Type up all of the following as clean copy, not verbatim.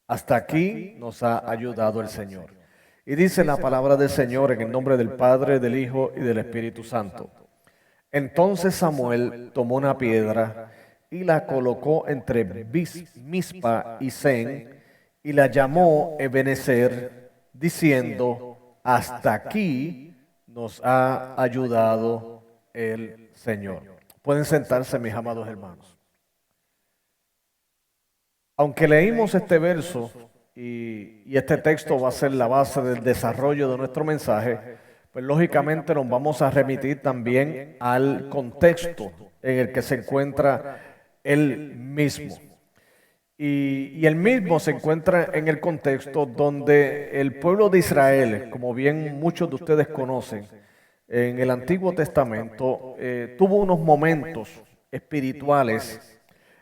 Hasta aquí nos ha ayudado el Señor. Y dice la palabra del Señor en el nombre del Padre, del Hijo y del Espíritu Santo. Entonces Samuel tomó una piedra y la colocó entre Mispa y Sen y la llamó Ebenezer, diciendo, hasta aquí nos ha ayudado el Señor. Pueden sentarse, mis amados hermanos. Aunque leímos este verso y este texto va a ser la base del desarrollo de nuestro mensaje, pues lógicamente nos vamos a remitir también al contexto en el que se encuentra él mismo. Y él mismo se encuentra en el contexto donde el pueblo de Israel, como bien muchos de ustedes conocen, en el Antiguo Testamento tuvo unos momentos espirituales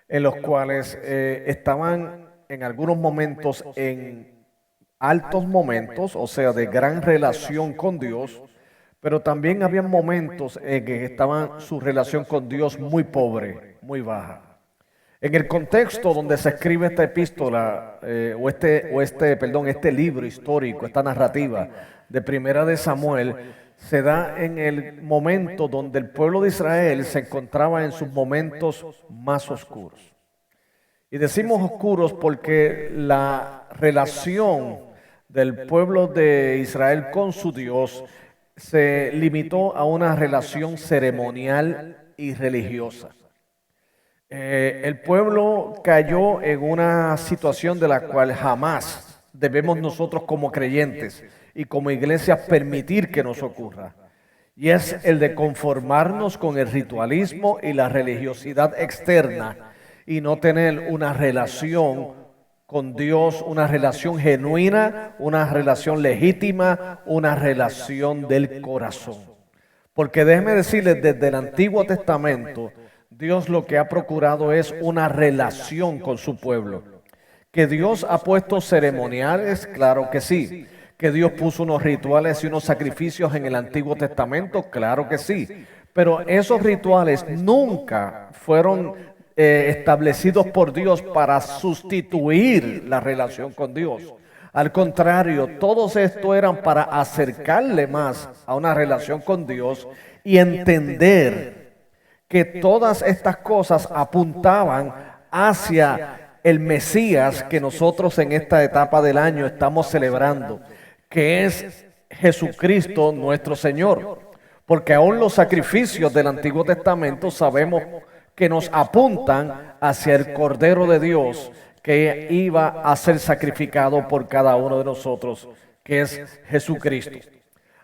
en los cuales estaban en algunos momentos en altos momentos, o sea, de gran relación con Dios, pero también había momentos en que estaban su relación con Dios muy pobre, muy baja. En el contexto donde se escribe esta epístola, este libro histórico, esta narrativa de Primera de Samuel, se da en el momento donde el pueblo de Israel se encontraba en sus momentos más oscuros. Y decimos oscuros porque la relación del pueblo de Israel con su Dios se limitó a una relación ceremonial y religiosa. El pueblo cayó en una situación de la cual jamás debemos nosotros como creyentes y como iglesia permitir que nos ocurra. Y es el de conformarnos con el ritualismo y la religiosidad externa y no tener una relación con Dios, una relación genuina, una relación legítima, una relación del corazón. Porque déjeme decirles, desde el Antiguo Testamento, Dios lo que ha procurado es una relación con su pueblo. Que Dios ha puesto ceremoniales, claro que sí. Que Dios puso unos rituales y unos sacrificios en el Antiguo Testamento, claro que sí. Pero esos rituales nunca fueron establecidos por Dios para sustituir la relación con Dios. Al contrario, todos estos eran para acercarle más a una relación con Dios y entender que todas estas cosas apuntaban hacia el Mesías que nosotros en esta etapa del año estamos celebrando, que es Jesucristo nuestro Señor. Porque aún los sacrificios del Antiguo Testamento sabemos que nos apuntan hacia el Cordero de Dios que iba a ser sacrificado por cada uno de nosotros, que es Jesucristo.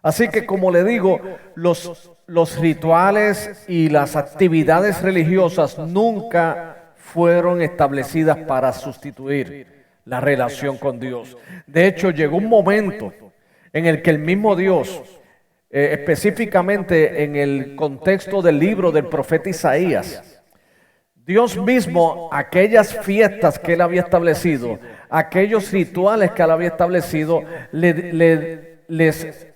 Así que, como le digo, los rituales y las actividades religiosas nunca fueron establecidas para sustituir la relación con Dios. De hecho, llegó un momento en el que el mismo Dios, específicamente en el contexto del libro del profeta Isaías, Dios mismo, aquellas fiestas que Él había establecido, aquellos rituales que Él había establecido, les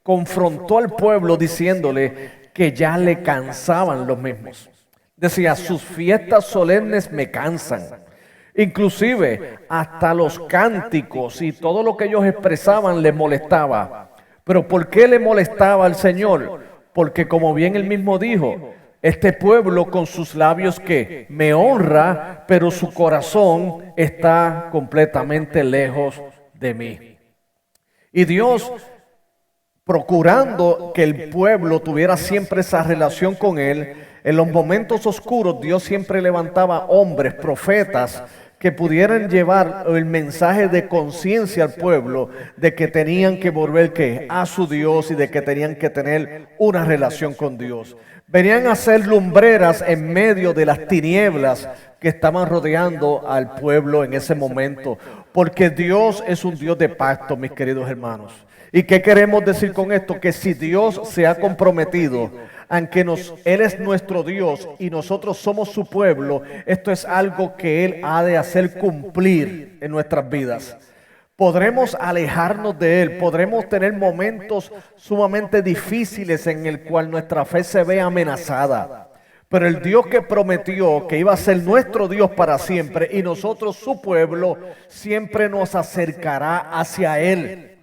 confrontó al pueblo diciéndole que ya le cansaban los mismos. Decía, sus fiestas solemnes me cansan. Inclusive hasta los cánticos y todo lo que ellos expresaban les molestaba. ¿Pero por qué le molestaba al Señor? Porque como bien Él mismo dijo, este pueblo con sus labios que me honra, pero su corazón está completamente lejos de mí. Y Dios, procurando que el pueblo tuviera siempre esa relación con Él, en los momentos oscuros Dios siempre levantaba hombres, profetas, que pudieran llevar el mensaje de conciencia al pueblo de que tenían que volver a su Dios y de que tenían que tener una relación con Dios. Venían a ser lumbreras en medio de las tinieblas que estaban rodeando al pueblo en ese momento, porque Dios es un Dios de pacto, mis queridos hermanos. ¿Y qué queremos decir con esto? Que si Dios se ha comprometido, aunque Él es nuestro Dios y nosotros somos su pueblo, esto es algo que Él ha de hacer cumplir en nuestras vidas. Podremos alejarnos de Él, podremos tener momentos sumamente difíciles en el cual nuestra fe se ve amenazada. Pero el Dios que prometió que iba a ser nuestro Dios para siempre y nosotros su pueblo, siempre nos acercará hacia Él.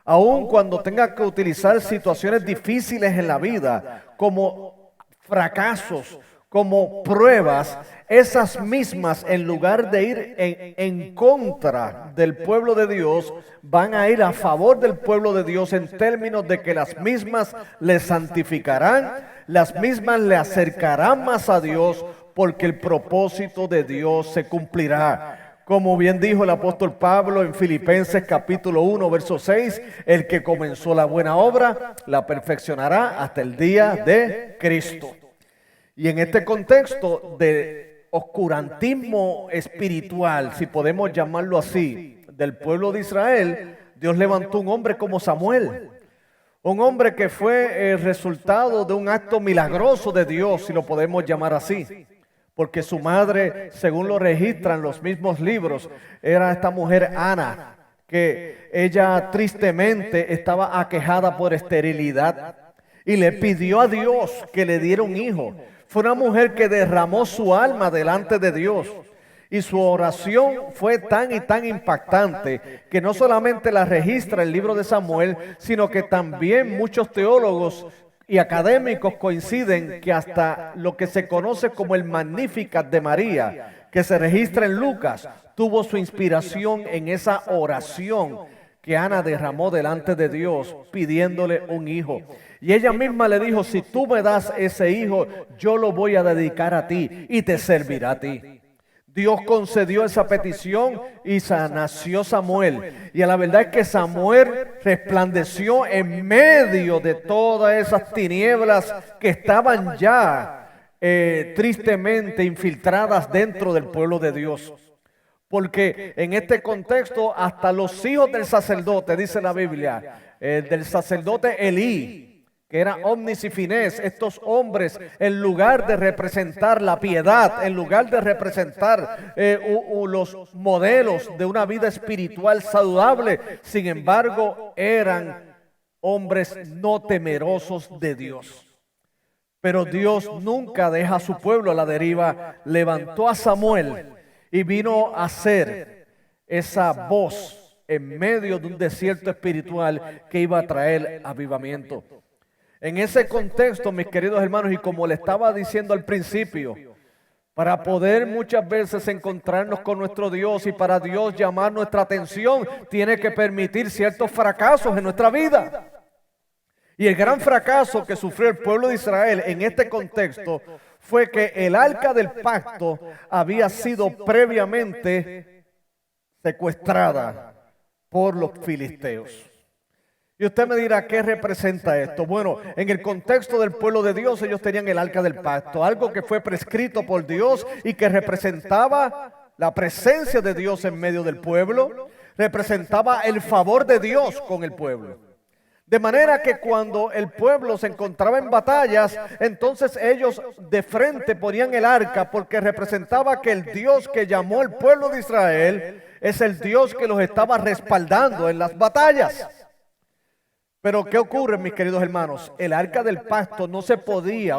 Aun cuando tenga que utilizar situaciones difíciles en la vida, como fracasos, como pruebas, esas mismas, en lugar de ir en contra del pueblo de Dios, van a ir a favor del pueblo de Dios en términos de que las mismas le santificarán, las mismas le acercarán más a Dios, porque el propósito de Dios se cumplirá. Como bien dijo el apóstol Pablo en Filipenses capítulo 1, verso 6, el que comenzó la buena obra, la perfeccionará hasta el día de Cristo. Y en este contexto de oscurantismo espiritual, si podemos llamarlo así, del pueblo de Israel, Dios levantó un hombre como Samuel. Un hombre que fue el resultado de un acto milagroso de Dios, si lo podemos llamar así. Porque su madre, según lo registran los mismos libros, era esta mujer Ana, que ella tristemente estaba aquejada por esterilidad y le pidió a Dios que le diera un hijo. Fue una mujer que derramó su alma delante de Dios. Y su oración fue tan y tan impactante que no solamente la registra el libro de Samuel, sino que también muchos teólogos y académicos coinciden que hasta lo que se conoce como el Magnificat de María, que se registra en Lucas, tuvo su inspiración en esa oración que Ana derramó delante de Dios pidiéndole un hijo. Y ella misma le dijo, si tú me das ese hijo, yo lo voy a dedicar a ti y te servirá a ti. Dios concedió esa petición y nació Samuel. Y la verdad es que Samuel resplandeció en medio de todas esas tinieblas que estaban ya tristemente infiltradas dentro del pueblo de Dios. Porque en este contexto hasta los hijos del sacerdote, dice la Biblia, del sacerdote Elí, que era omnis y finés, estos hombres, en lugar de representar la piedad, en lugar de representar los modelos de una vida espiritual saludable, sin embargo, eran hombres no temerosos de Dios. Pero Dios nunca deja a su pueblo a la deriva. Levantó a Samuel y vino a ser esa voz en medio de un desierto espiritual que iba a traer avivamiento. En ese contexto, mis queridos hermanos, y como le estaba diciendo al principio, para poder muchas veces encontrarnos con nuestro Dios y para Dios llamar nuestra atención, tiene que permitir ciertos fracasos en nuestra vida. Y el gran fracaso que sufrió el pueblo de Israel en este contexto fue que el arca del pacto había sido previamente secuestrada por los filisteos. Y usted me dirá, ¿qué representa esto? Bueno, en el contexto del pueblo de Dios, ellos tenían el arca del pacto, algo que fue prescrito por Dios y que representaba la presencia de Dios en medio del pueblo, representaba el favor de Dios con el pueblo. De manera que cuando el pueblo se encontraba en batallas, entonces ellos de frente ponían el arca porque representaba que el Dios que llamó al pueblo de Israel es el Dios que los estaba respaldando en las batallas. Pero ¿qué ocurre, mis queridos hermanos? El arca del pacto no se podía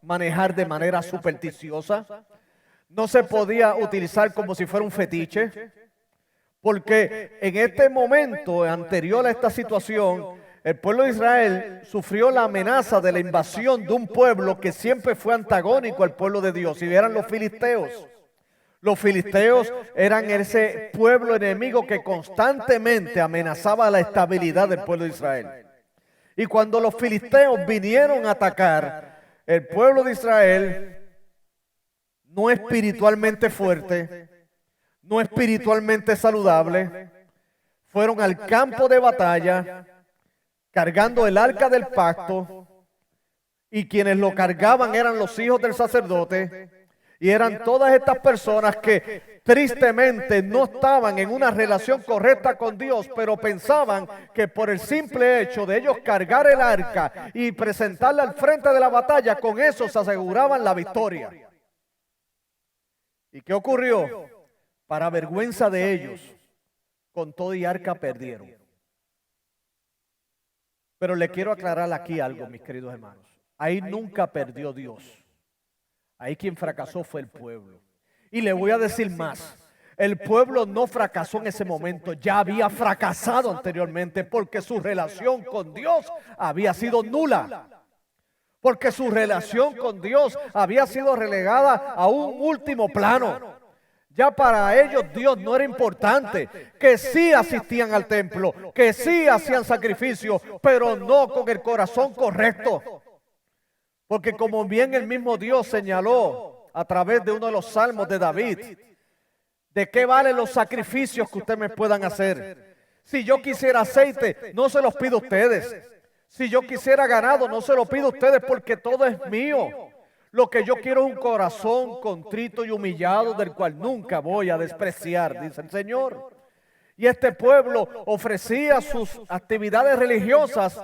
manejar de manera supersticiosa, no se podía utilizar como si fuera un fetiche, porque en este momento anterior a esta situación, el pueblo de Israel sufrió la amenaza de la invasión de un pueblo que siempre fue antagónico al pueblo de Dios, y eran los filisteos. Los filisteos eran ese pueblo enemigo que constantemente amenazaba la estabilidad del pueblo de Israel. Y cuando los filisteos vinieron a atacar, el pueblo de Israel, no espiritualmente fuerte, no espiritualmente saludable, fueron al campo de batalla cargando el arca del pacto, y quienes lo cargaban eran los hijos del sacerdote. Y eran todas estas personas que tristemente no estaban en una relación correcta con Dios, pero pensaban que por el simple hecho de ellos cargar el arca y presentarla al frente de la batalla, con eso se aseguraban la victoria. ¿Y qué ocurrió? Para vergüenza de ellos, con todo y arca perdieron. Pero le quiero aclarar aquí algo, mis queridos hermanos. Ahí nunca perdió Dios. Ahí quien fracasó fue el pueblo. Y le voy a decir más. El pueblo no fracasó en ese momento, ya había fracasado anteriormente porque su relación con Dios había sido nula. Porque su relación con Dios había sido relegada a un último plano. Ya para ellos Dios no era importante, que sí asistían al templo, que sí hacían sacrificios, pero no con el corazón correcto. Porque como bien el mismo Dios señaló a través de uno de los salmos de David, ¿de qué valen los sacrificios que ustedes me puedan hacer? Si yo quisiera aceite, no se los pido a ustedes. Si yo quisiera ganado, no se lo pido a ustedes porque todo es mío. Lo que yo quiero es un corazón contrito y humillado del cual nunca voy a despreciar, dice el Señor. Y este pueblo ofrecía sus actividades religiosas,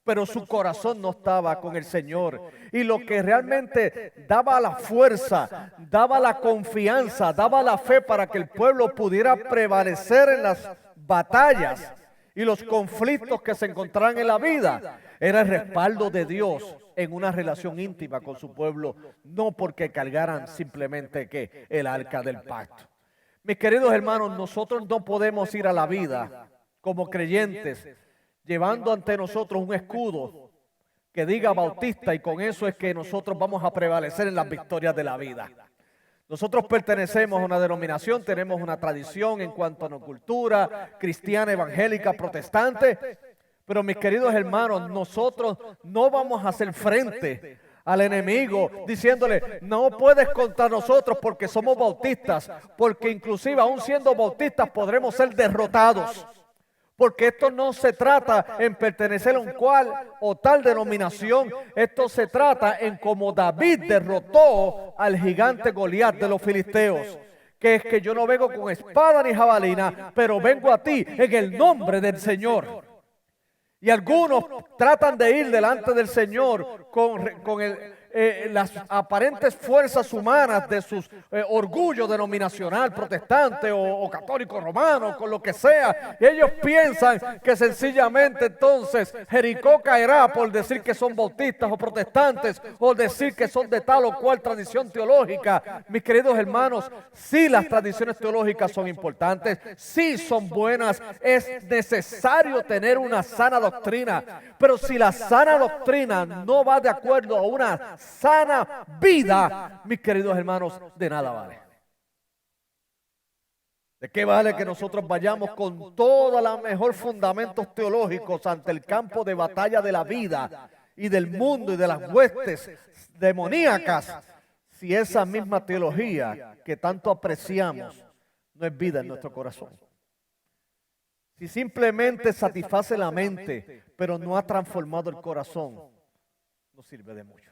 pero su corazón no estaba con el Señor. Y lo que realmente daba la fuerza, daba la confianza, daba la fe para que el pueblo pudiera prevalecer en las batallas y los conflictos que se encontraban en la vida, era el respaldo de Dios en una relación íntima con su pueblo, no porque cargaran simplemente el arca del pacto. Mis queridos hermanos, nosotros no podemos ir a la vida como creyentes llevando ante nosotros un escudo que diga bautista, y con eso es que nosotros vamos a prevalecer en las victorias de la vida. Nosotros pertenecemos a una denominación, tenemos una tradición en cuanto a nuestra cultura cristiana, evangélica, protestante, pero mis queridos hermanos, nosotros no vamos a hacer frente al enemigo diciéndole, no puedes contra nosotros porque somos bautistas, porque inclusive aún siendo bautistas podremos ser derrotados. Porque esto no se trata en pertenecer a un cual o tal denominación. Esto se trata en cómo David derrotó al gigante Goliat de los filisteos. Que es que yo no vengo con espada ni jabalina, pero vengo a ti en el nombre del Señor. Y algunos tratan de ir delante del Señor con las aparentes fuerzas humanas de sus orgullo denominacional, protestante o católico romano, con lo que sea. Y ellos piensan que sencillamente entonces Jericó caerá por decir que son bautistas o protestantes o decir que son de tal o cual tradición teológica. Mis queridos hermanos, sí, las tradiciones teológicas son importantes, sí son buenas, es necesario tener una sana doctrina, pero si la sana doctrina no va de acuerdo a una sana vida, mis queridos hermanos, de nada vale. ¿De qué vale que nosotros vayamos con todos los mejores fundamentos teológicos ante el campo de batalla de la vida y del mundo y de las huestes demoníacas si esa misma teología que tanto apreciamos no es vida en nuestro corazón? Si simplemente satisface la mente, pero no ha transformado el corazón, no sirve de mucho.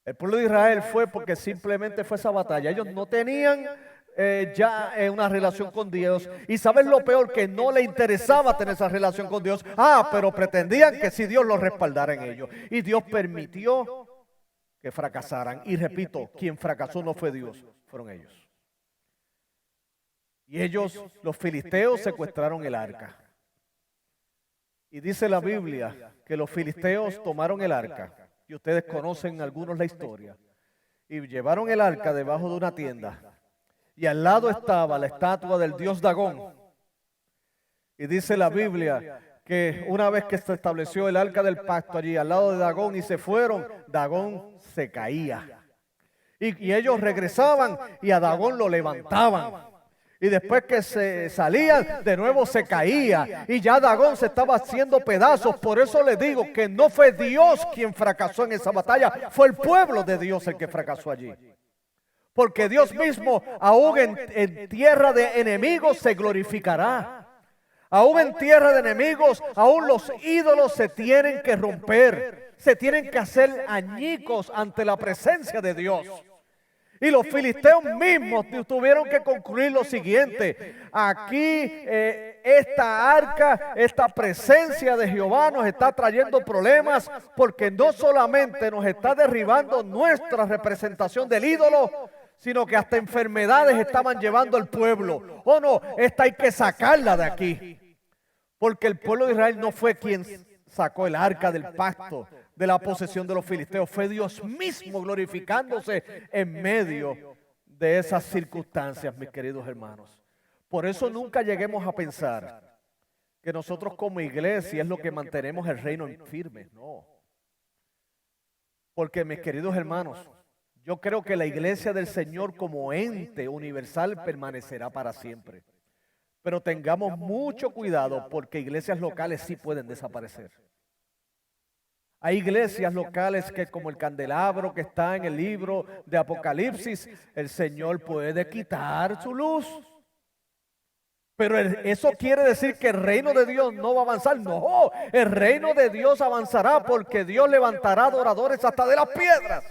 El pueblo de Israel fue porque simplemente fue esa batalla. Ellos no tenían ya una relación con Dios. Y ¿saben lo peor? Que no le interesaba tener esa relación con Dios. Pero pretendían que si Dios los respaldara en ello. Y Dios permitió que fracasaran. Y repito, quien fracasó no fue Dios, fueron ellos. Y ellos, los filisteos, secuestraron el arca. Y dice la Biblia que los filisteos tomaron el arca. Y ustedes conocen algunos la historia. Y llevaron el arca debajo de una tienda. Y al lado estaba la estatua del dios Dagón. Y dice la Biblia que una vez que se estableció el arca del pacto allí al lado de Dagón y se fueron, Dagón se caía. Y ellos regresaban y a Dagón lo levantaban. Y después que se salían, de nuevo se caía. Y ya Dagón se estaba haciendo pedazos. Por eso les digo que no fue Dios quien fracasó en esa batalla. Fue el pueblo de Dios el que fracasó allí. Porque Dios mismo, aún en tierra de enemigos, se glorificará. Aún en tierra de enemigos, aún los ídolos se tienen que romper. Se tienen que hacer añicos ante la presencia de Dios. Y los filisteos mismos tuvieron que concluir lo siguiente. Aquí esta arca, esta presencia de Jehová nos está trayendo problemas porque no solamente nos está derribando nuestra representación del ídolo, sino que hasta enfermedades estaban llevando al pueblo. Oh no, esta hay que sacarla de aquí. Porque el pueblo de Israel no fue quien sacó el arca del pacto de la posesión de los filisteos. Fue Dios mismo glorificándose en medio de esas circunstancias, mis queridos hermanos. Por eso nunca lleguemos a pensar que nosotros como iglesia es lo que mantenemos el reino en firme. No. Porque, mis queridos hermanos, yo creo que la iglesia del Señor como ente universal permanecerá para siempre. Pero tengamos mucho cuidado porque iglesias locales sí pueden desaparecer. Hay iglesias locales que, como el candelabro que está en el libro de Apocalipsis, el Señor puede quitar su luz. Pero eso quiere decir que el reino de Dios no va a avanzar. No, el reino de Dios avanzará porque Dios levantará adoradores hasta de las piedras.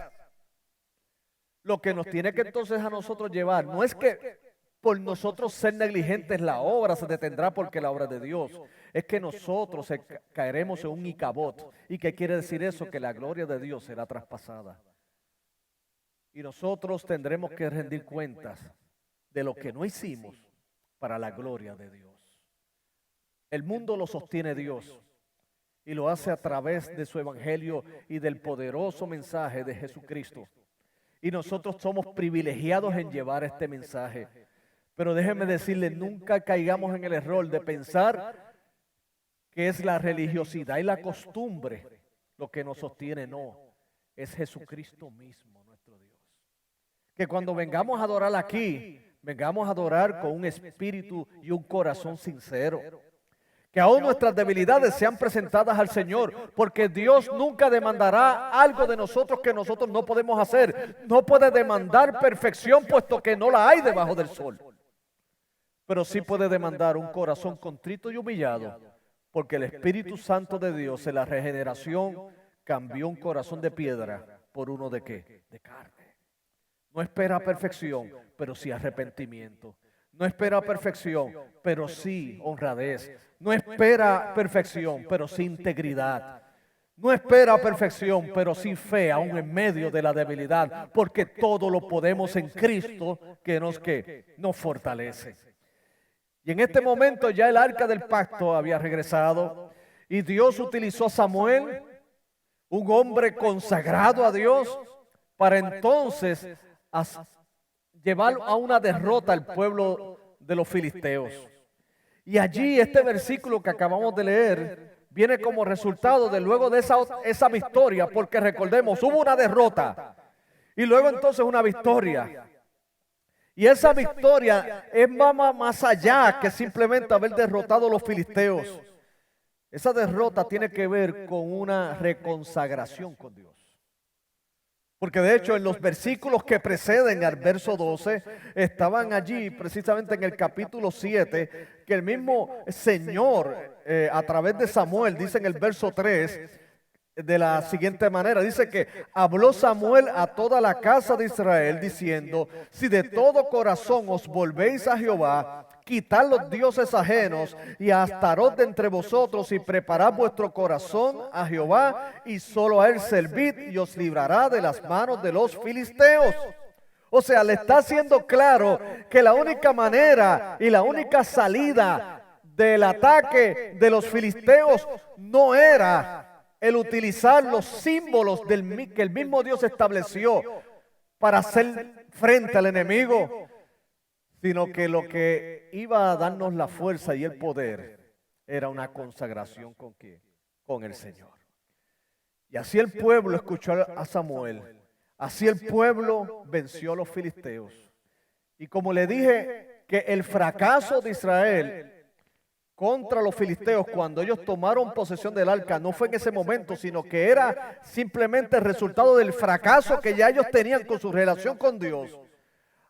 Lo que nos tiene que entonces a nosotros llevar no es que por nosotros ser negligentes la obra se detendrá porque la obra es de Dios. Es que nosotros caeremos en un Icabod. ¿Y qué quiere decir eso? Que la gloria de Dios será traspasada. Y nosotros tendremos que rendir cuentas de lo que no hicimos para la gloria de Dios. El mundo lo sostiene Dios y lo hace a través de su evangelio y del poderoso mensaje de Jesucristo. Y nosotros somos privilegiados en llevar este mensaje. Pero déjenme decirles, nunca caigamos en el error de pensar que es la religiosidad y la costumbre lo que nos sostiene. No, es Jesucristo mismo, nuestro Dios. Que cuando vengamos a adorar aquí, vengamos a adorar con un espíritu y un corazón sincero. Que aún nuestras debilidades sean presentadas al Señor, porque Dios nunca demandará algo de nosotros que nosotros no podemos hacer. No puede demandar perfección, puesto que no la hay debajo del sol. Pero sí puede demandar un corazón contrito y humillado, porque el Espíritu Santo de Dios en la regeneración cambió un corazón de piedra por uno de ¿qué? De carne. No espera perfección, pero sí arrepentimiento. No espera perfección, pero sí honradez. No espera perfección, pero sí integridad. No espera perfección, pero sí fe, aún en medio de la debilidad, porque todo lo podemos en Cristo que nos fortalece. Y en este momento ya el arca del pacto había regresado y Dios utilizó a Samuel, un hombre consagrado a Dios, para entonces llevar a una derrota al pueblo de los filisteos. Y allí este versículo que acabamos de leer viene como resultado de luego de esa victoria, porque recordemos, hubo una derrota y luego entonces una victoria. Y esa victoria es más allá que simplemente haber derrotado a los filisteos. Esa derrota tiene que ver con una reconsagración con Dios. Porque de hecho en los versículos que preceden al verso 12, estaban allí precisamente en el capítulo 7, que el mismo Señor a través de Samuel, dice en el verso 3, de la siguiente manera, dice que habló Samuel a toda la casa de Israel diciendo, si de todo corazón os volvéis a Jehová, quitad los dioses ajenos y a Astarot de entre vosotros y preparad vuestro corazón a Jehová y solo a él servid y os librará de las manos de los filisteos. O sea, le está haciendo claro que la única manera y la única salida del ataque de los filisteos no era el utilizar los símbolos que el mismo Dios estableció para hacer frente al enemigo, sino que lo que iba a darnos la fuerza y el poder era una consagración ¿con quién? Con el Señor. Y así el pueblo escuchó a Samuel, así el pueblo venció a los filisteos. Y como le dije que el fracaso de Israel contra los filisteos cuando ellos tomaron posesión del arca no fue en ese momento, sino que era simplemente el resultado del fracaso que ya ellos tenían con su relación con Dios.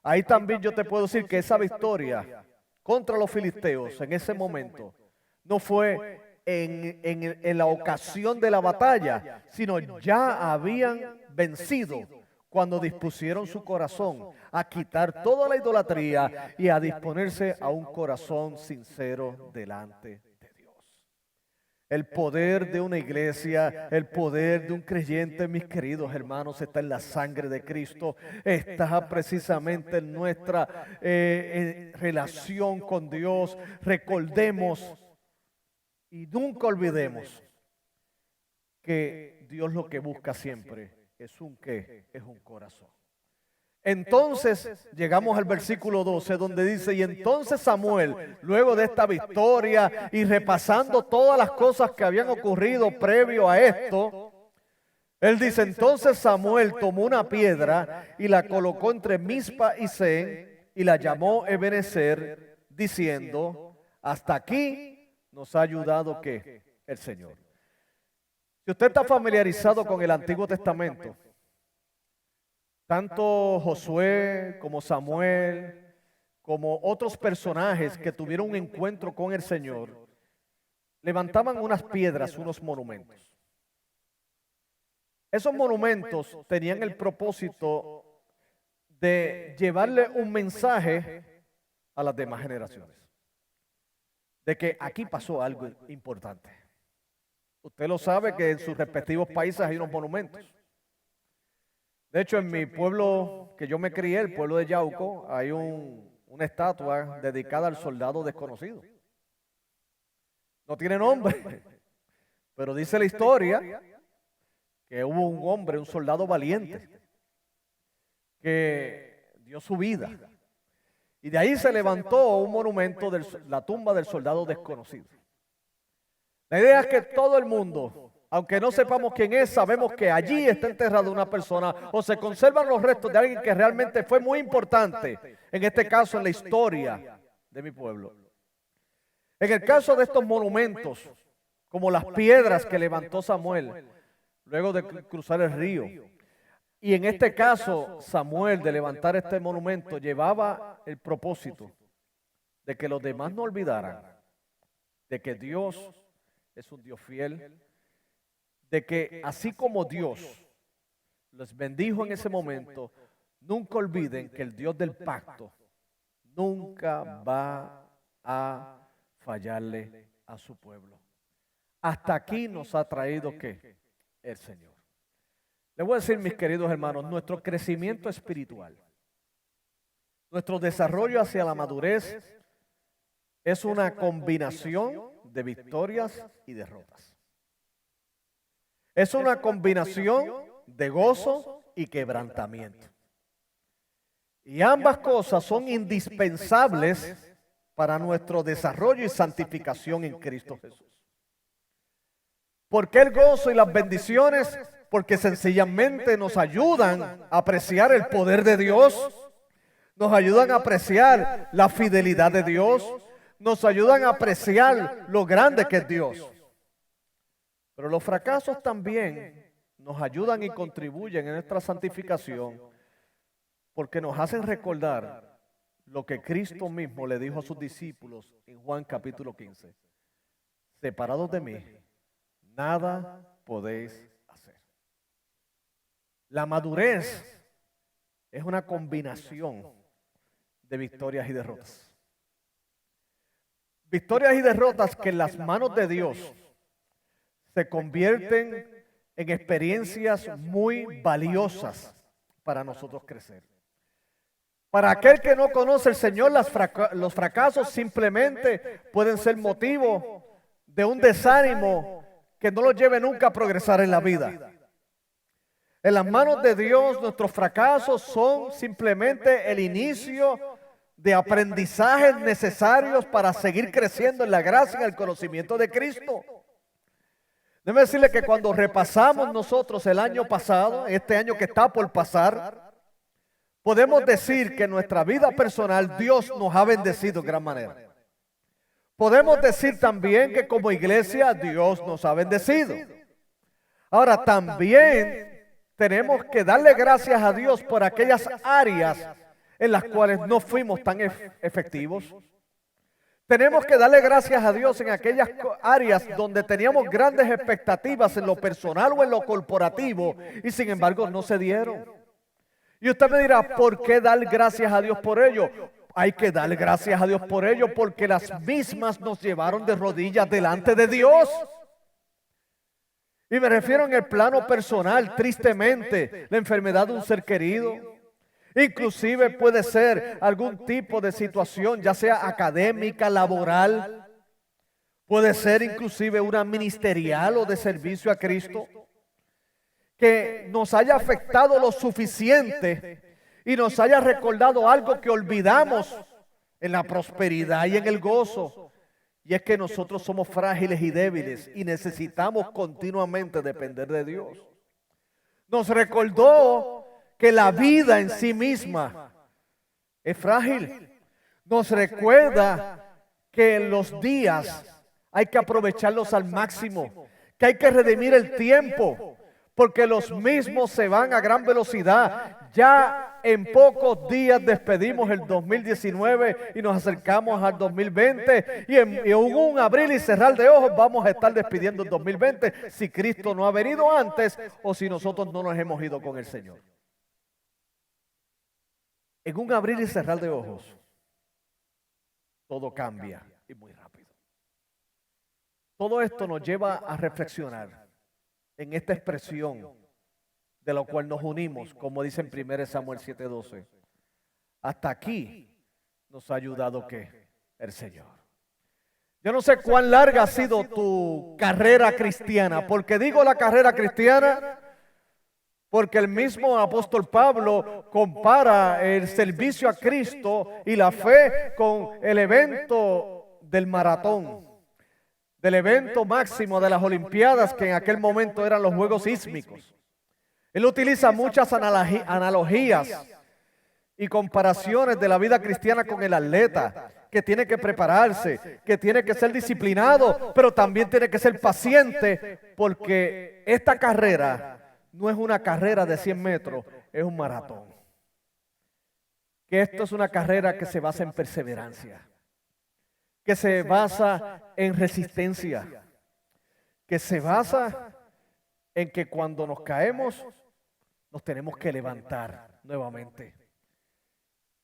Ahí también yo te puedo decir que esa victoria contra los filisteos en ese momento no fue en la ocasión de la batalla, sino ya habían vencido cuando dispusieron su corazón a quitar toda la idolatría y a disponerse a un corazón sincero delante de Dios. El poder de una iglesia, el poder de un creyente, mis queridos hermanos, está en la sangre de Cristo, está precisamente en nuestra relación con Dios. Recordemos y nunca olvidemos que Dios lo que busca siempre es un qué, es un corazón. Entonces llegamos al versículo 12 donde dice, y entonces Samuel, luego de esta victoria y repasando todas las cosas que habían ocurrido previo a esto, él dice, entonces Samuel tomó una piedra y la colocó entre Mizpa y Sen y la llamó Ebenezer, diciendo, hasta aquí nos ha ayudado ¿qué? El Señor. Si usted está familiarizado con el Antiguo Testamento, tanto Josué como Samuel, como otros personajes que tuvieron un encuentro con el Señor, levantaban unas piedras, unos monumentos. Esos monumentos tenían el propósito de llevarle un mensaje a las demás generaciones, de que aquí pasó algo importante. Usted lo sabe que en sus respectivos países hay unos monumentos. De hecho, en mi pueblo que yo me crié, el pueblo de Yauco, hay una estatua dedicada al soldado desconocido. No tiene nombre, pero dice la historia que hubo un hombre, un soldado valiente, que dio su vida. Y de ahí se levantó un monumento de la tumba del soldado desconocido. La idea es que todo el mundo, aunque no sepamos quién es, sabemos que allí está enterrada una persona o se conservan los restos de alguien que realmente fue muy importante, en este caso en la historia de mi pueblo. En el caso de estos monumentos, como las piedras que levantó Samuel luego de cruzar el río, y en este caso Samuel de levantar este monumento llevaba el propósito de que los demás no olvidaran de que Dios es un Dios fiel, de que así como Dios les bendijo en ese momento, nunca olviden que el Dios del pacto nunca va a fallarle a su pueblo. Hasta aquí nos ha traído ¿qué? El Señor. Les voy a decir, mis queridos hermanos, nuestro crecimiento espiritual, nuestro desarrollo hacia la madurez es una combinación de victorias y derrotas. Es una combinación de gozo y quebrantamiento. Y ambas cosas son indispensables para nuestro desarrollo y santificación en Cristo Jesús. ¿Por qué el gozo y las bendiciones? Porque sencillamente nos ayudan a apreciar el poder de Dios, nos ayudan a apreciar la fidelidad de Dios, nos ayudan a apreciar lo grande que es Dios. Pero los fracasos también nos ayudan y contribuyen en nuestra santificación porque nos hacen recordar lo que Cristo mismo le dijo a sus discípulos en Juan capítulo 15. Separados de mí, nada podéis hacer. La madurez es una combinación de victorias y derrotas. Victorias y derrotas que en las manos de Dios se convierten en experiencias muy valiosas para nosotros crecer. Para aquel que no conoce al Señor, los fracasos simplemente pueden ser motivo de un desánimo que no lo lleve nunca a progresar en la vida. En las manos de Dios, nuestros fracasos son simplemente el inicio de aprendizajes necesarios para seguir creciendo en la gracia y el conocimiento de Cristo. Déjeme decirle que cuando repasamos nosotros el año pasado, este año que está por pasar, podemos decir que en nuestra vida personal Dios nos ha bendecido de gran manera. Podemos decir también que como iglesia Dios nos ha bendecido. Ahora también tenemos que darle gracias a Dios por aquellas áreas en las cuales no fuimos tan efectivos. Tenemos que darle gracias a Dios en aquellas áreas donde teníamos grandes expectativas en lo personal o en lo corporativo y sin embargo no se dieron. Y usted me dirá, ¿por qué dar gracias a Dios por ello? Hay que darle gracias a Dios por ello porque las mismas nos llevaron de rodillas delante de Dios. Y me refiero en el plano personal, tristemente, la enfermedad de un ser querido. Inclusive puede ser algún tipo de situación, ya sea académica, laboral. Puede ser inclusive una ministerial o de servicio a Cristo. que nos haya afectado lo suficiente y nos haya recordado algo que olvidamos en la prosperidad y en el gozo. Y es que nosotros somos frágiles y débiles y necesitamos continuamente depender de Dios. Nos recordó que la vida en sí misma es frágil. Nos recuerda que los días hay que aprovecharlos al máximo, que hay que redimir el tiempo, porque los mismos se van a gran velocidad. Ya en pocos días despedimos el 2019 y nos acercamos al 2020 y en un abrir y cerrar de ojos vamos a estar despidiendo el 2020 si Cristo no ha venido antes o si nosotros no nos hemos ido con el Señor. En un abrir y cerrar de ojos todo cambia y muy rápido. Todo esto nos lleva a reflexionar en esta expresión de la cual nos unimos, como dice en 1 Samuel 7:12. Hasta aquí nos ha ayudado ¿qué? El Señor. Yo no sé cuán larga ha sido tu carrera cristiana, porque digo la carrera cristiana porque el mismo apóstol Pablo compara el servicio a Cristo y la fe con el evento del maratón, del evento máximo de las Olimpiadas, que en aquel momento eran los Juegos Sísmicos. Él utiliza muchas analogías y comparaciones de la vida cristiana con el atleta, que tiene que prepararse, que tiene que ser disciplinado, pero también tiene que ser paciente, porque esta carrera no es una carrera de 100 metros, es un maratón. Que esto es una carrera que se basa en perseverancia, que se basa en resistencia, que se basa en que cuando nos caemos, nos tenemos que levantar nuevamente.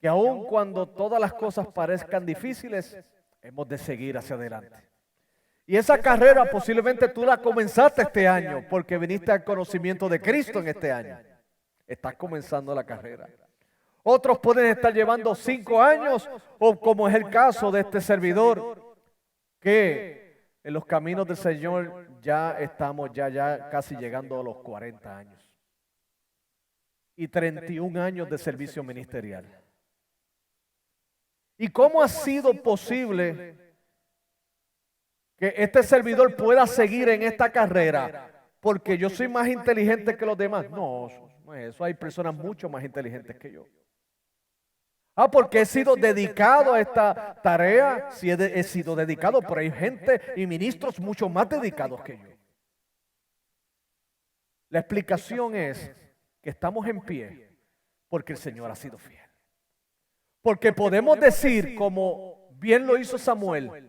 Que aun cuando todas las cosas parezcan difíciles, hemos de seguir hacia adelante. Y esa carrera posiblemente tú la comenzaste este año porque viniste al conocimiento de Cristo en este año. Estás comenzando la carrera. Otros pueden estar llevando 5 años o como es el caso de este servidor, que en los caminos del Señor ya estamos ya casi llegando a los 40 años. Y 31 años de servicio ministerial. ¿Y cómo ha sido posible que este servidor pueda seguir en esta carrera? Porque yo soy más inteligente que los demás. No, no es eso. Hay personas mucho más inteligentes que yo. Porque he sido dedicado a esta tarea. Sí, he sido dedicado, pero hay gente y ministros mucho más dedicados que yo. La explicación es que estamos en pie porque el Señor ha sido fiel. Porque podemos decir, como bien lo hizo Samuel,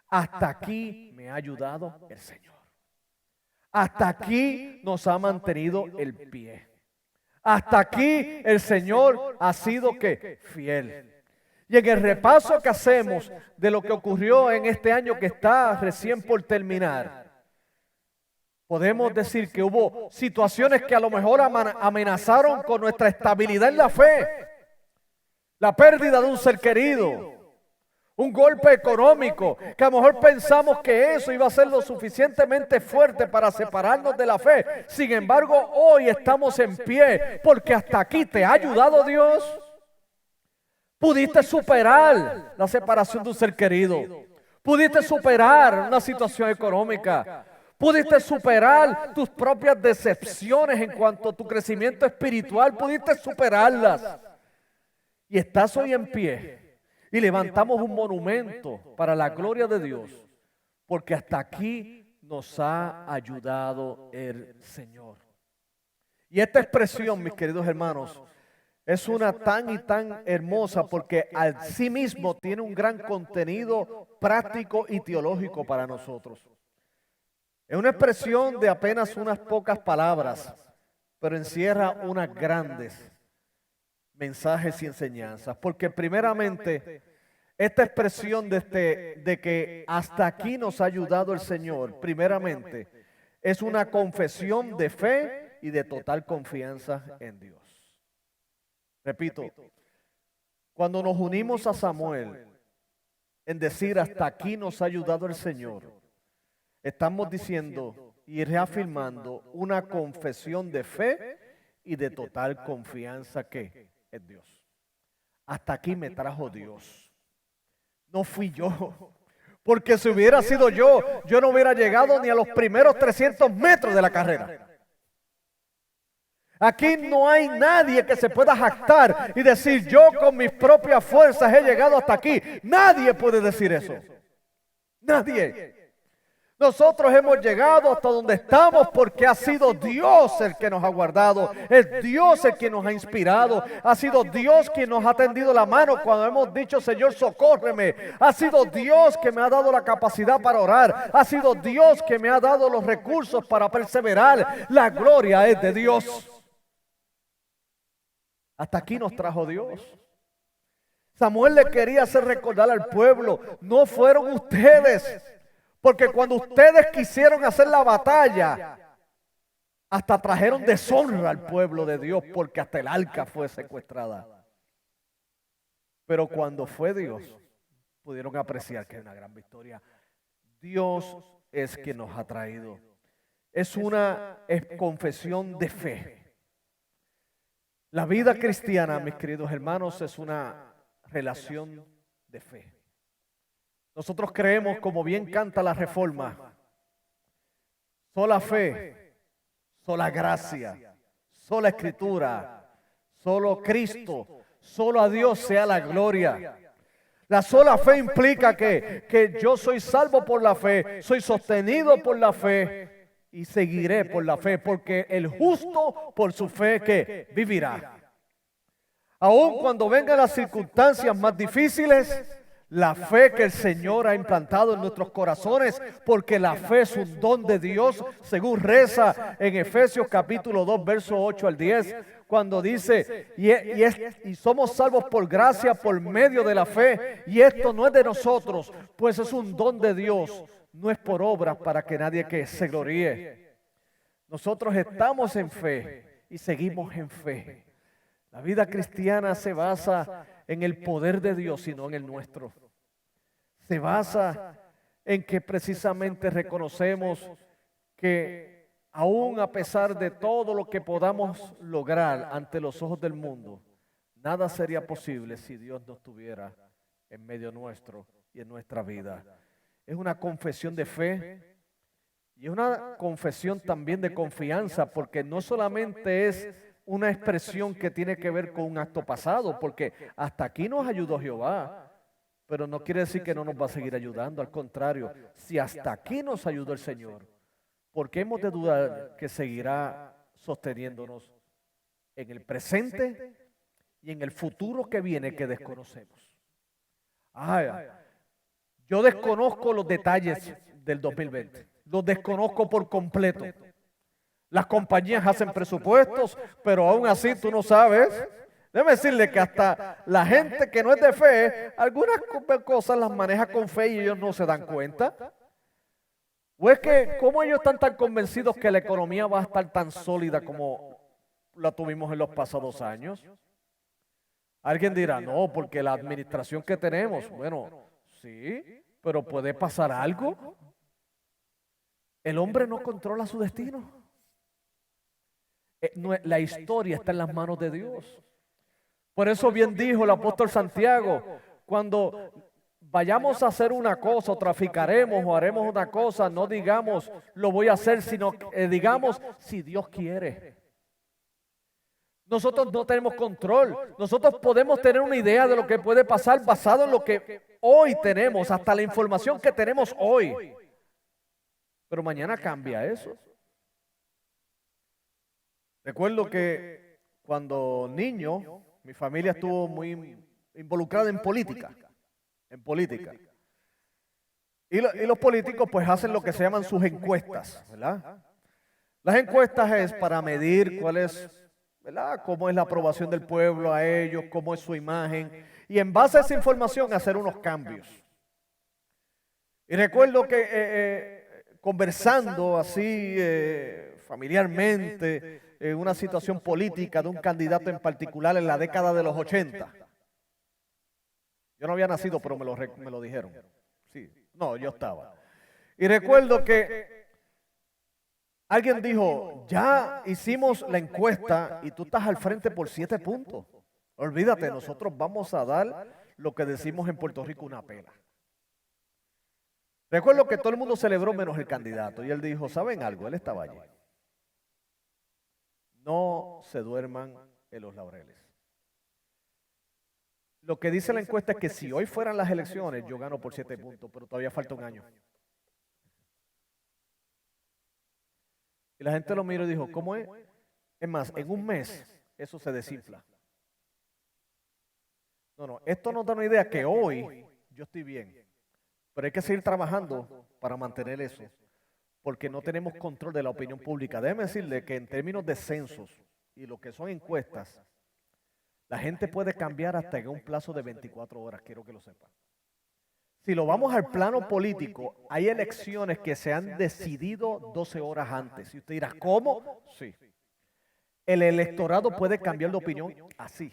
hasta aquí me ha ayudado el Señor. Hasta aquí nos ha mantenido el pie. Hasta aquí el Señor ha sido ¿qué? Fiel. Y en el repaso que hacemos de lo que ocurrió en este año que está recién por terminar, podemos decir que hubo situaciones que a lo mejor amenazaron con nuestra estabilidad en la fe. La pérdida de un ser querido, un golpe económico, que a lo mejor pensamos que eso iba a ser lo suficientemente fuerte para separarnos de la fe. Sin embargo, hoy estamos en pie, porque hasta aquí te ha ayudado Dios. Pudiste superar la separación de un ser querido. Pudiste superar una situación económica. Pudiste superar tus propias decepciones en cuanto a tu crecimiento espiritual. Pudiste superarlas. Y estás hoy en pie y levantamos un monumento para la gloria de Dios, porque hasta aquí nos ha ayudado el Señor. Y esta expresión, mis queridos hermanos, es una tan y tan hermosa porque al sí mismo tiene un gran contenido práctico y teológico para nosotros. Es una expresión de apenas unas pocas palabras, pero encierra unas grandes mensajes y enseñanzas, porque primeramente esta expresión de que hasta aquí nos ha ayudado el Señor, primeramente es una confesión de fe y de total confianza en Dios. Repito, cuando nos unimos a Samuel en decir hasta aquí nos ha ayudado el Señor, estamos diciendo y reafirmando una confesión de fe y de total confianza que es Dios. Hasta aquí me trajo Dios. No fui yo. Porque si hubiera sido yo no hubiera llegado ni a los primeros 300 metros de la carrera. Aquí no hay nadie que se pueda jactar y decir, yo con mis propias fuerzas he llegado hasta aquí. Nadie puede decir eso. Nadie. Nosotros hemos llegado hasta donde estamos porque ha sido Dios el que nos ha guardado, es Dios el que nos ha inspirado, ha sido Dios quien nos ha tendido la mano cuando hemos dicho, Señor, socórreme, ha sido Dios que me ha dado la capacidad para orar, ha sido Dios que me ha dado los recursos para perseverar, la gloria es de Dios. Hasta aquí nos trajo Dios. Samuel le quería hacer recordar al pueblo, no fueron ustedes. Porque cuando ustedes quisieron hacer la batalla, hasta trajeron deshonra al pueblo de Dios, porque hasta el arca fue secuestrada. Pero cuando fue Dios, pudieron apreciar que es una gran victoria. Dios es quien nos ha traído. Es una confesión de fe. La vida cristiana, mis queridos hermanos, es una relación de fe. Nosotros creemos, como bien canta la Reforma, sola fe, sola gracia, sola escritura, solo Cristo, solo a Dios sea la gloria. La sola fe implica que yo soy salvo por la fe, soy sostenido por la fe y seguiré por la fe, porque el justo por su fe que vivirá. Aun cuando vengan las circunstancias más difíciles, la fe que el Señor ha implantado en nuestros corazones, porque la fe es un don de Dios, según reza en Efesios capítulo 2, verso 8 al 10, cuando dice, y somos salvos por gracia, por medio de la fe, y esto no es de nosotros, pues es un don de Dios, no es por obras para que nadie que se gloríe. Nosotros estamos en fe y seguimos en fe. La vida cristiana se basa en el poder de Dios y no en el nuestro. Se basa en que precisamente reconocemos que aún a pesar de todo lo que podamos lograr ante los ojos del mundo, nada sería posible si Dios no estuviera en medio nuestro y en nuestra vida. Es una confesión de fe y es una confesión también de confianza, porque no solamente es una expresión que tiene que ver con un acto pasado, porque hasta aquí nos ayudó Jehová, pero no quiere decir que no nos va a seguir ayudando, al contrario, si hasta aquí nos ayudó el Señor, ¿por qué hemos de dudar que seguirá sosteniéndonos en el presente y en el futuro que viene que desconocemos? Yo desconozco los detalles del 2020, los desconozco por completo. Las compañías hacen presupuestos, pero aún así tú no sabes. Déjame decirle que hasta la gente que no es de fe, algunas cosas las maneja con fe y ellos no se dan cuenta. ¿O es que cómo ellos están tan convencidos que la economía va a estar tan sólida como la tuvimos en los pasados años? Alguien dirá, no, porque la administración que tenemos, bueno, sí, pero puede pasar algo. El hombre no controla su destino. La historia está en las manos de Dios. Por eso bien dijo el apóstol Santiago, cuando vayamos a hacer una cosa o traficaremos o haremos una cosa, no digamos lo voy a hacer, sino digamos si Dios quiere. Nosotros no tenemos control. Nosotros podemos tener una idea de lo que puede pasar basado en lo que hoy tenemos, hasta la información que tenemos hoy. Pero mañana cambia eso. Recuerdo que cuando niño, mi familia estuvo muy involucrada en política. Y los políticos pues hacen lo que se llaman sus encuestas, ¿verdad? Las encuestas es para medir cuál es, ¿verdad?, cómo es la aprobación del pueblo a ellos, cómo es su imagen, y en base a esa información hacer unos cambios. Y recuerdo que conversando así familiarmente en una situación política de un candidato en particular en la década de los 80. Yo no había nacido, pero me lo dijeron. Sí, no, yo estaba. Y recuerdo que Alguien dijo, ya hicimos la encuesta y tú estás al frente por 7 puntos. Olvídate, nosotros vamos a dar lo que decimos en Puerto Rico, una pela. Recuerdo que todo el mundo celebró menos el candidato y él dijo, ¿saben algo? Él estaba allí. No se duerman en los laureles. Lo que dice la encuesta es que si hoy fueran las elecciones, yo gano por 7 puntos, pero todavía falta un año. Y la gente lo miró y dijo, ¿cómo es? Es más, en un mes eso se desinfla. No, esto nos da una idea que hoy yo estoy bien, pero hay que seguir trabajando para mantener eso, porque no tenemos control de la opinión pública. Déjeme decirle que en términos de censos y lo que son encuestas, la gente puede cambiar hasta en un plazo de 24 horas, quiero que lo sepan. Si lo vamos al plano político, hay elecciones que se han decidido 12 horas antes. Y usted dirá, ¿cómo? Sí. El electorado puede cambiar de opinión así.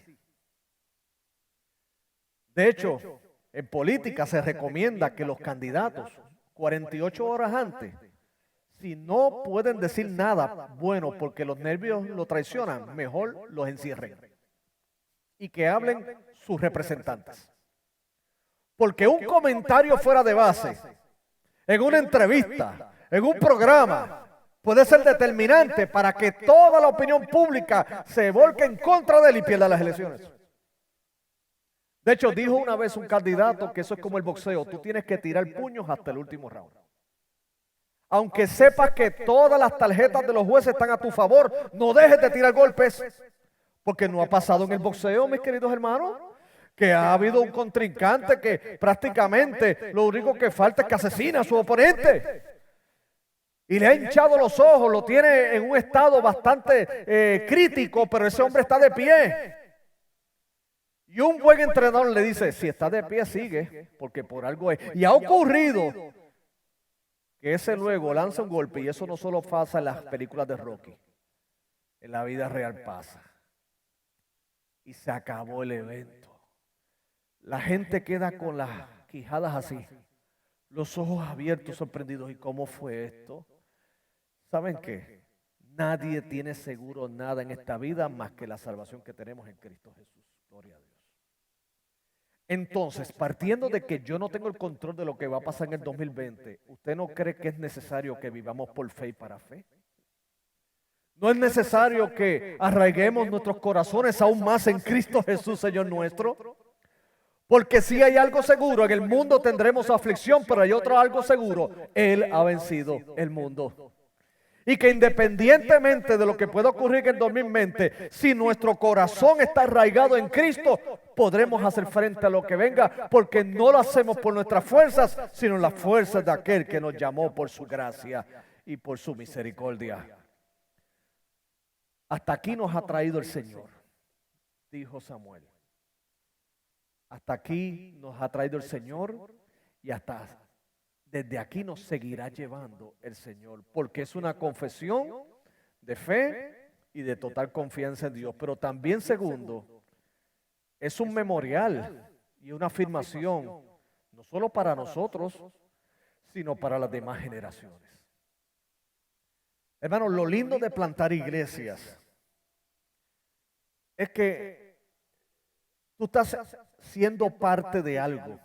De hecho, en política se recomienda que los candidatos, 48 horas antes, si no pueden decir nada bueno porque los nervios lo traicionan, mejor los encierren. Y que hablen sus representantes. Porque un comentario fuera de base, en una entrevista, en un programa, puede ser determinante para que toda la opinión pública se volque en contra de él y pierda las elecciones. De hecho, dijo una vez un candidato que eso es como el boxeo, tú tienes que tirar puños hasta el último round. Aunque sepas que todas las tarjetas de los jueces están a tu favor, no dejes de tirar golpes, porque no ha pasado en el boxeo, mis queridos hermanos, que ha habido un contrincante que prácticamente lo único que falta es que asesina a su oponente. Y le ha hinchado los ojos, lo tiene en un estado bastante crítico, pero ese hombre está de pie. Y un buen entrenador le dice, si está de pie, sigue, porque por algo es. Y ha ocurrido que ese luego lanza un golpe, y eso no solo pasa en las películas de Rocky, en la vida real pasa. Y se acabó el evento. La gente queda con las quijadas así, los ojos abiertos, sorprendidos. ¿Y cómo fue esto? ¿Saben qué? Nadie tiene seguro nada en esta vida más que la salvación que tenemos en Cristo Jesús. Gloria a Dios. Entonces, partiendo de que yo no tengo el control de lo que va a pasar en el 2020, ¿usted no cree que es necesario que vivamos por fe y para fe? ¿No es necesario que arraiguemos nuestros corazones aún más en Cristo Jesús, Señor nuestro? Porque si hay algo seguro, en el mundo tendremos aflicción, pero hay otro algo seguro, Él ha vencido el mundo. Y que independientemente de lo que pueda ocurrir en el 2020, si nuestro corazón está arraigado en Cristo, podremos hacer frente a lo que venga, porque no lo hacemos por nuestras fuerzas, sino las fuerzas de aquel que nos llamó por su gracia y por su misericordia. Hasta aquí nos ha traído el Señor, dijo Samuel. Hasta aquí nos ha traído el Señor y hasta desde aquí nos seguirá llevando el Señor, porque es una confesión de fe y de total confianza en Dios. Pero también, segundo, es un memorial y una afirmación, no solo para nosotros, sino para las demás generaciones. Hermanos, lo lindo de plantar iglesias es que tú estás siendo parte de algo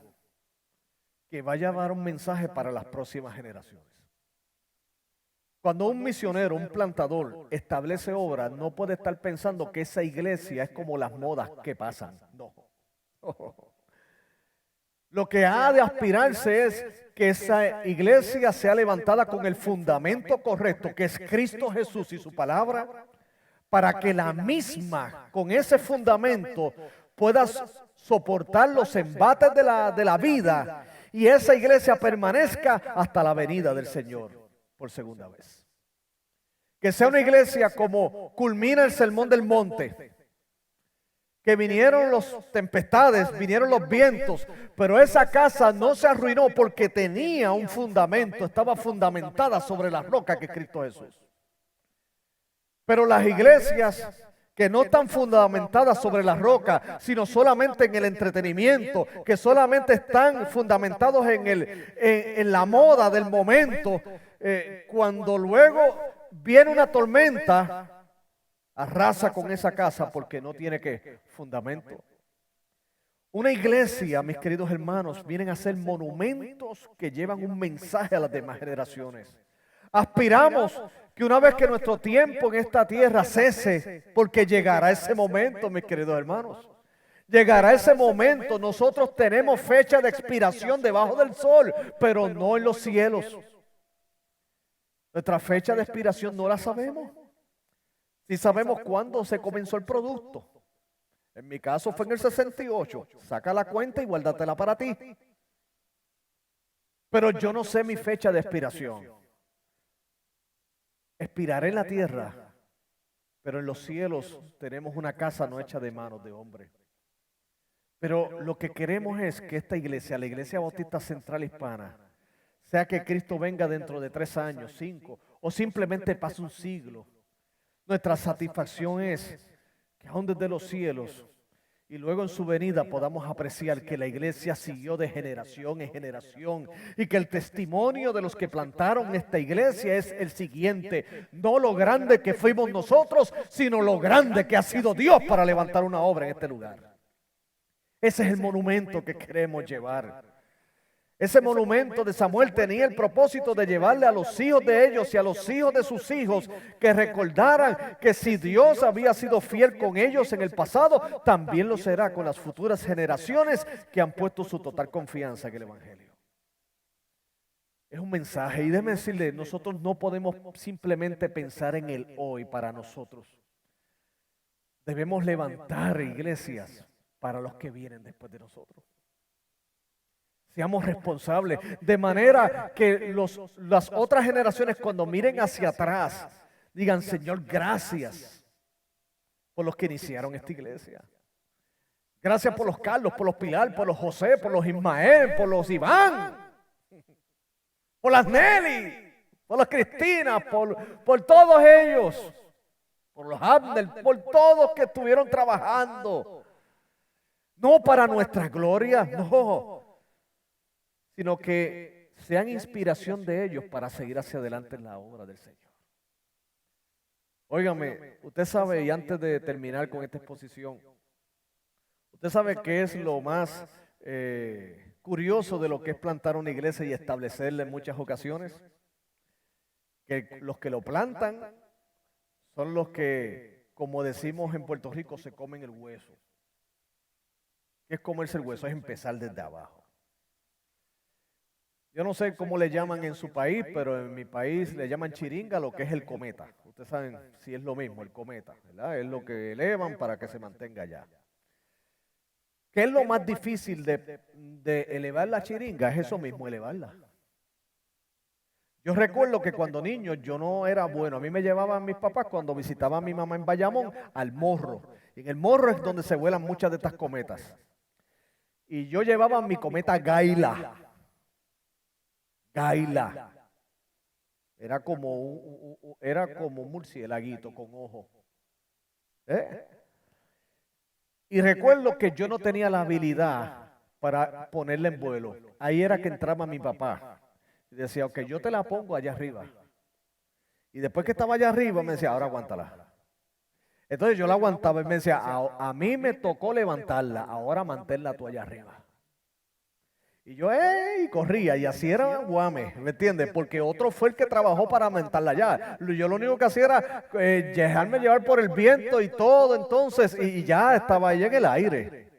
que va a llevar un mensaje para las próximas generaciones. Cuando un misionero, un plantador, establece obra, no puede estar pensando que esa iglesia es como las modas que pasan. No. Lo que ha de aspirarse es que esa iglesia sea levantada con el fundamento correcto, que es Cristo Jesús y su palabra, para que la misma, con ese fundamento, pueda soportar los embates de la vida y esa iglesia permanezca hasta la venida del Señor por segunda vez. Que sea una iglesia como culmina el Sermón del Monte, que vinieron las tempestades, vinieron los vientos, pero esa casa no se arruinó porque tenía un fundamento, estaba fundamentada sobre la roca que es Cristo Jesús. Pero las iglesias que no están fundamentadas sobre la roca, sino solamente en el entretenimiento, que solamente están fundamentados en la moda del momento, cuando luego viene una tormenta, arrasa con esa casa porque no tiene que fundamento. Una iglesia, mis queridos hermanos, vienen a ser monumentos que llevan un mensaje a las demás generaciones. Aspiramos que una vez que nuestro tiempo en esta tierra cese, porque llegará ese momento, mis queridos hermanos. Llegará ese momento, nosotros tenemos fecha de expiración debajo del sol, pero no en los cielos. Nuestra fecha de expiración no la sabemos. Si sabemos cuándo se comenzó el producto. En mi caso fue en el 68. Saca la cuenta y guárdatela para ti. Pero yo no sé mi fecha de expiración. Expiraré en la tierra, pero en los cielos tenemos una casa no hecha de manos de hombre. Pero lo que queremos es que esta iglesia, la Iglesia Bautista Central Hispana, sea que Cristo venga dentro de 3 años, 5, o simplemente pase un siglo. Nuestra satisfacción es que aún desde los cielos y luego en su venida podamos apreciar que la iglesia siguió de generación en generación y que el testimonio de los que plantaron esta iglesia es el siguiente: no lo grande que fuimos nosotros, sino lo grande que ha sido Dios para levantar una obra en este lugar. Ese es el monumento que queremos llevar. Ese monumento de Samuel tenía el propósito de llevarle a los hijos de ellos y a los hijos de sus hijos que recordaran que si Dios había sido fiel con ellos en el pasado, también lo será con las futuras generaciones que han puesto su total confianza en el Evangelio. Es un mensaje, y déjeme decirle, nosotros no podemos simplemente pensar en el hoy para nosotros. Debemos levantar iglesias para los que vienen después de nosotros. Seamos responsables, de manera que las otras generaciones cuando miren hacia atrás, digan: Señor, gracias por los que iniciaron esta iglesia. Gracias por los Carlos, por los Pilar, por los José, por los Ismael, por los Iván, por las Nelly, por las Cristina, por todos ellos, por los Abner, por todos que estuvieron trabajando. No para nuestra gloria, no, sino que sean inspiración de ellos para seguir hacia adelante en la obra del Señor. Óigame, usted sabe, y antes de terminar con esta exposición, usted sabe qué es lo más curioso de lo que es plantar una iglesia y establecerla en muchas ocasiones. Que los que lo plantan son los que, como decimos en Puerto Rico, se comen el hueso. ¿Qué es comerse el hueso? Es empezar desde abajo. Yo no sé cómo le llaman en su país, pero en mi país le llaman chiringa lo que es el cometa. Ustedes saben si es lo mismo, el cometa, ¿verdad? Es lo que elevan para que se mantenga allá. ¿Qué es lo más difícil de elevar la chiringa? Es eso mismo, elevarla. Yo recuerdo que cuando niño yo no era bueno. A mí me llevaban mis papás cuando visitaba a mi mamá en Bayamón al morro. Y en el morro es donde se vuelan muchas de estas cometas. Y yo llevaba mi cometa Gaila. Gaila. Era como un murciélaguito con ojo. Y recuerdo que yo no tenía la habilidad para ponerla en vuelo. Ahí era que entraba mi papá. Y decía: ok, yo te la pongo allá arriba. Y después que estaba allá arriba me decía: ahora aguántala. Entonces yo la aguantaba y me decía: a mí me tocó levantarla, ahora manténla tú allá arriba. Y yo, corría, y así era guame, ¿me entiendes? Porque otro fue el que trabajó para aumentarla allá. Yo lo único que hacía era dejarme llevar por el viento y todo, entonces, y ya estaba ahí en el aire.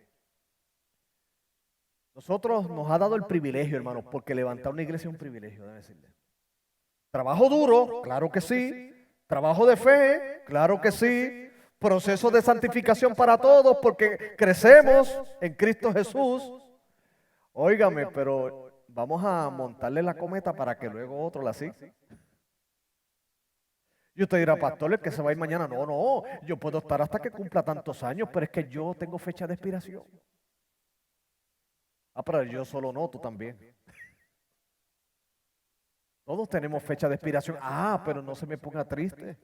Nosotros nos ha dado el privilegio, hermanos, porque levantar una iglesia es un privilegio, déjame decirle. Trabajo duro, claro que sí. Trabajo de fe, claro que sí. Proceso de santificación para todos, porque crecemos en Cristo Jesús. Óigame, pero vamos a montarle la cometa para que luego otro la siga. Y usted dirá: pastor, el que se va a ir mañana. No, yo puedo estar hasta que cumpla tantos años, pero es que yo tengo fecha de expiración. Pero yo solo no, tú también. Todos tenemos fecha de expiración. Pero no se me ponga triste.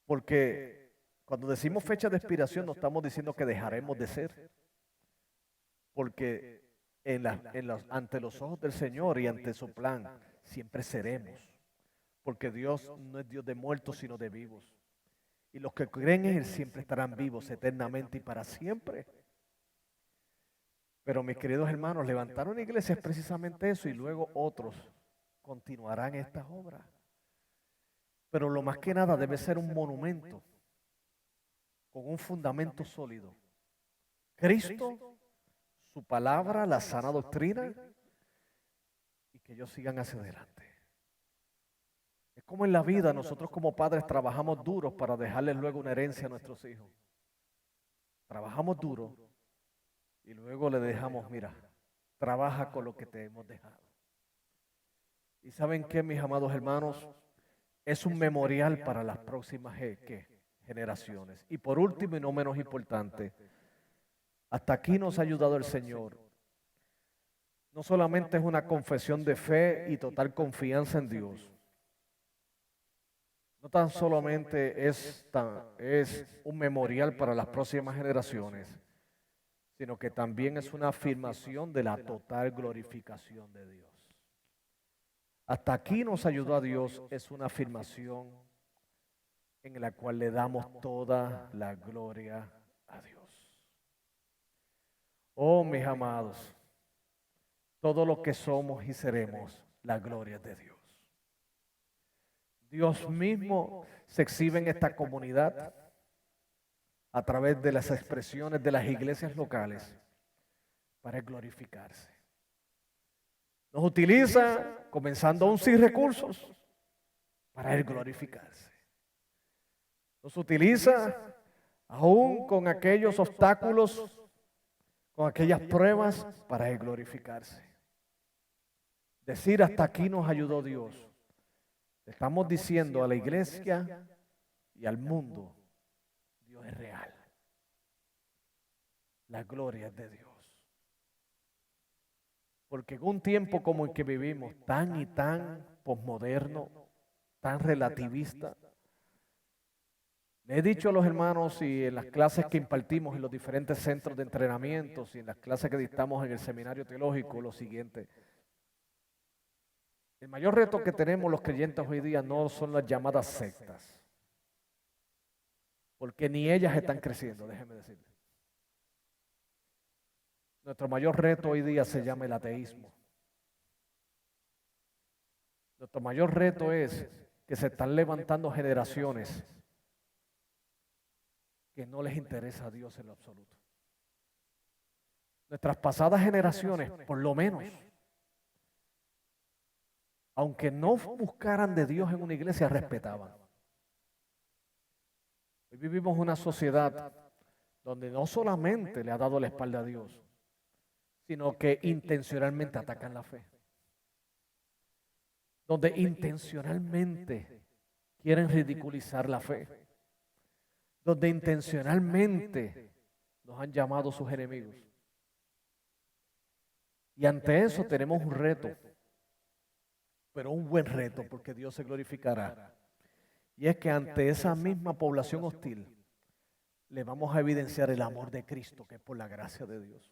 Porque cuando decimos fecha de expiración no estamos diciendo que dejaremos de ser. Porque ante los ojos del Señor y ante su plan siempre seremos. porque Dios no es Dios de muertos, sino de vivos. Y los que creen en Él siempre estarán vivos eternamente y para siempre. Pero mis queridos hermanos, levantar una iglesia es precisamente eso y luego otros continuarán estas obras. Pero lo más que nada debe ser un monumento con un fundamento sólido. Cristo, su palabra, la sana doctrina y que ellos sigan hacia adelante. Es como en la vida, nosotros como padres trabajamos duros para dejarles luego una herencia a nuestros hijos. Trabajamos duro y luego le dejamos, mira, trabaja con lo que te hemos dejado. ¿Y saben qué, mis amados hermanos? Es un memorial para las próximas generaciones. Y por último y no menos importante, hasta aquí nos ha ayudado el Señor. No solamente es una confesión de fe y total confianza en Dios. No tan solamente es un memorial para las próximas generaciones, sino que también es una afirmación de la total glorificación de Dios. Hasta aquí nos ayudó a Dios, es una afirmación en la cual le damos toda la gloria a Dios. Oh, mis amados, todo lo que somos y seremos, la gloria de Dios. Dios mismo se exhibe en esta comunidad a través de las expresiones de las iglesias locales para glorificarse. Nos utiliza, comenzando aún sin recursos, para Él glorificarse. Nos utiliza aún con aquellos obstáculos, con aquellas pruebas, para Él glorificarse. Decir hasta aquí nos ayudó Dios. Estamos diciendo a la iglesia y al mundo, Dios es real. La gloria es de Dios. Porque en un tiempo como el que vivimos, tan y tan posmoderno, tan relativista, le he dicho a los hermanos y en las clases que impartimos en los diferentes centros de entrenamientos y en las clases que dictamos en el seminario teológico lo siguiente. El mayor reto que tenemos los creyentes hoy día no son las llamadas sectas, porque ni ellas están creciendo, déjenme decirles. Nuestro mayor reto hoy día se llama el ateísmo. Nuestro mayor reto es que se están levantando generaciones que no les interesa a Dios en lo absoluto. Nuestras pasadas generaciones, por lo menos, aunque no buscaran de Dios en una iglesia, respetaban. Hoy vivimos una sociedad donde no solamente le ha dado la espalda a Dios, sino que intencionalmente atacan la fe. Donde intencionalmente quieren ridiculizar la fe. Donde intencionalmente nos han llamado sus enemigos. Y ante eso tenemos un reto, pero un buen reto, porque Dios se glorificará. Y es que ante esa misma población hostil, le vamos a evidenciar el amor de Cristo, que es por la gracia de Dios.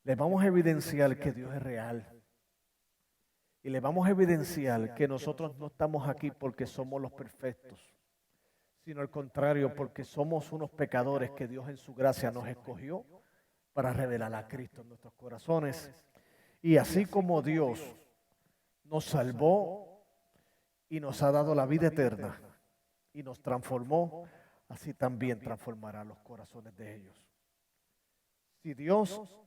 Le vamos a evidenciar que Dios es real. Y le vamos a evidenciar que nosotros no estamos aquí porque somos los perfectos, sino al contrario, porque somos unos pecadores que Dios en su gracia nos escogió para revelar a Cristo en nuestros corazones. Y así como Dios nos salvó y nos ha dado la vida eterna y nos transformó, así también transformará los corazones de ellos. Si Dios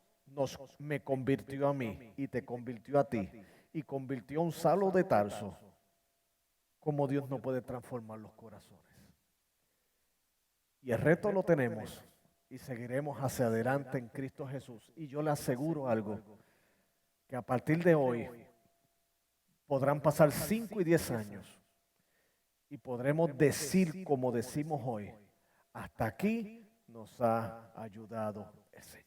me convirtió a mí y te convirtió a ti y convirtió a un Saulo de Tarso, ¿cómo Dios no puede transformar los corazones? Y el reto lo tenemos y seguiremos hacia adelante en Cristo Jesús. Y yo le aseguro algo, que a partir de hoy podrán pasar 5 y 10 años y podremos decir como decimos hoy, hasta aquí nos ha ayudado el Señor.